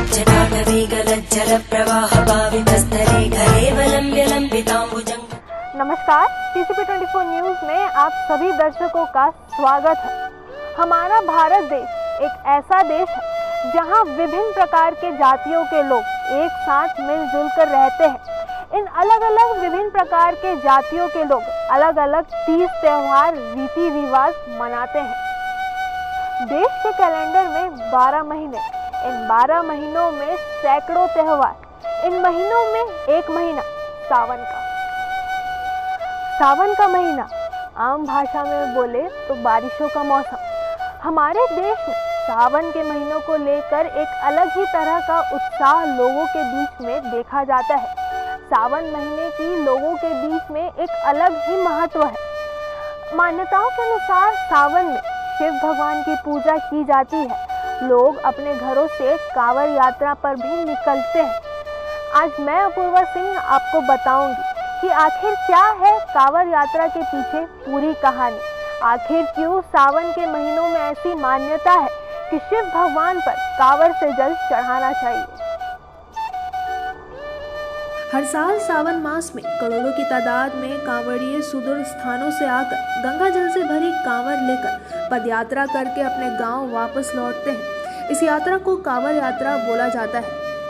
जटाटवीगलज्जलप्रवाहपावितस्थले घरेवलम्ब्य लम्बिताम्बुजम्। नमस्कार, TCP 24 news में आप सभी दर्शकों का स्वागत है। हमारा भारत देश एक ऐसा देश है जहां विभिन्न प्रकार के जातियों के लोग एक साथ मिलजुल कर रहते हैं। इन अलग अलग विभिन्न प्रकार के जातियों के लोग अलग अलग तीज त्योहार रीति रिवाज मनाते हैं। देश के कैलेंडर में 12 महीने, इन 12 महीनों में सैकड़ों त्योहार। इन महीनों में एक महीना सावन का महीना, आम भाषा में बोले तो बारिशों का मौसम। हमारे देश में सावन के महीनों को लेकर एक अलग ही तरह का उत्साह लोगों के बीच में देखा जाता है। सावन महीने की लोगों के बीच में एक अलग ही महत्व है। मान्यताओं के अनुसार सावन में शिव भगवान की पूजा की जाती है। लोग अपने घरों से कांवड़ यात्रा पर भी निकलते हैं। आज मैं अपूर्वा सिंह आपको बताऊंगी कि आखिर क्या है कांवड़ यात्रा के पीछे पूरी कहानी। आखिर क्यों सावन के महीनों में ऐसी मान्यता है कि शिव भगवान पर कांवड़ से जल चढ़ाना चाहिए। हर साल सावन मास में करोड़ों की तादाद में कांवड़िए सुदूर स्थानों से आकर गंगा जल से भरी कांवड़ लेकर पदयात्रा करके अपने गांव वापस लौटते हैं। इस यात्रा को कांवड़ यात्रा बोला जाता है।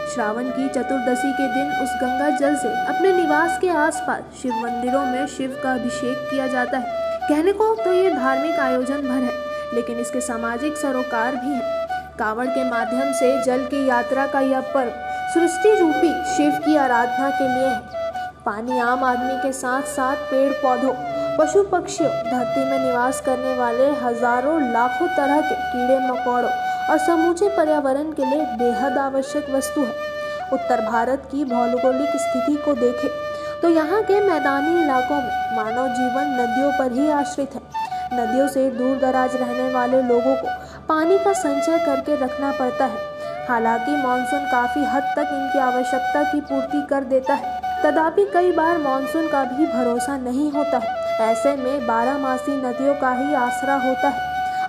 श्रावण की चतुर्दशी के दिन उस गंगा जल से अपने निवास के आसपास शिव मंदिरों में शिव का अभिषेक किया जाता है। कहने को तो ये धार्मिक आयोजन भर है, लेकिन इसके सामाजिक सरोकार भी हैं। कांवड़ के माध्यम से जल की यात्रा का यह पर्व सृष्टि रूपी शिव की आराधना के लिए है। पानी, आम आदमी के साथ साथ पेड़ पौधों, पशु पक्षियों, धरती में निवास करने वाले हजारों लाखों तरह के कीड़े मकोड़ों और समूचे पर्यावरण के लिए बेहद आवश्यक वस्तु है। उत्तर भारत की भौगोलिक स्थिति को देखें तो यहाँ के मैदानी इलाकों में मानव जीवन नदियों पर ही आश्रित है। नदियों से दूर दराज रहने वाले लोगों को पानी का संचय करके रखना पड़ता है। हालांकि मानसून काफ़ी हद तक इनकी आवश्यकता की पूर्ति कर देता है, तथापि कई बार मानसून का भी भरोसा नहीं होता है। ऐसे में 12मासी नदियों का ही आसरा होता है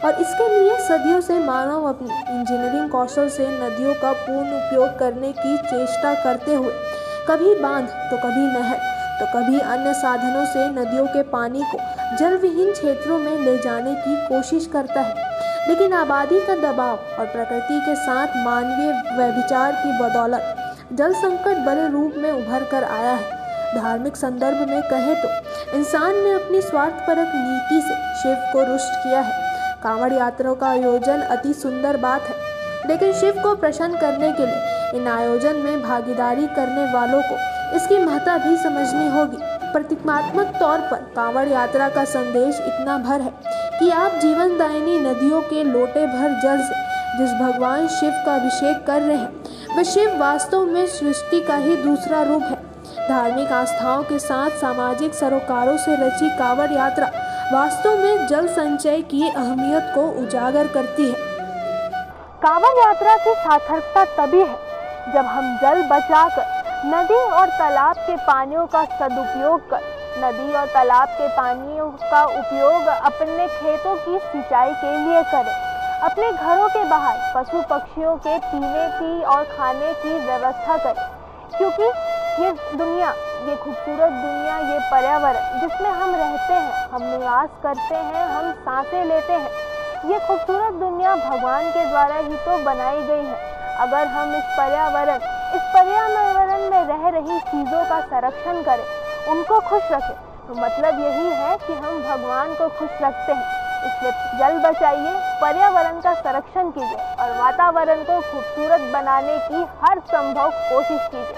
और इसके लिए सदियों से मानव अपनी इंजीनियरिंग कौशल से नदियों का पूर्ण उपयोग करने की चेष्टा करते हुए कभी बांध तो कभी नहर तो कभी अन्य साधनों से नदियों के पानी को जल विहीन क्षेत्रों में ले जाने की कोशिश करता है। लेकिन आबादी का दबाव और प्रकृति के साथ मानवीय व्यभिचार की बदौलत जल संकट बड़े रूप में उभर कर आया है। धार्मिक संदर्भ में कहें तो इंसान ने अपनी स्वार्थपरक नीति से शिव को रुष्ट किया है। कांवड़ यात्रा का आयोजन अति सुंदर बात है, लेकिन शिव को प्रसन्न करने के लिए इन आयोजन में भागीदारी करने वालों को इसकी महत्ता भी समझनी होगी। प्रतीकात्मक तौर पर कांवड़ यात्रा का संदेश इतना भर है कि आप जीवनदायिनी नदियों के लोटे भर जल से जिस भगवान शिव का अभिषेक कर रहे हैं, वह शिव वास्तव में सृष्टि का ही दूसरा रूप है। धार्मिक आस्थाओं के साथ सामाजिक सरोकारों से रची कांवड़ यात्रा वास्तव में जल संचय की अहमियत को उजागर करती है। कांवड़ यात्रा की सार्थकता तभी है जब हम जल बचाकर नदी और तालाब के पानियों का सदुपयोग कर नदी और तालाब के पानियों का उपयोग अपने खेतों की सिंचाई के लिए करें। अपने घरों के बाहर पशु पक्षियों के पीने की और खाने की व्यवस्था करें, क्योंकि ये दुनिया, ये खूबसूरत दुनिया, ये पर्यावरण जिसमें हम रहते हैं, हम निवास करते हैं, हम सांसें लेते हैं, ये खूबसूरत दुनिया भगवान के द्वारा ही तो बनाई गई है। अगर हम इस पर्यावरण में रह रही चीज़ों का संरक्षण करें, उनको खुश रखें, तो मतलब यही है कि हम भगवान को खुश रखते हैं। इसलिए जल बचाइए, पर्यावरण का संरक्षण कीजिए और वातावरण को खूबसूरत बनाने की हर संभव कोशिश कीजिए।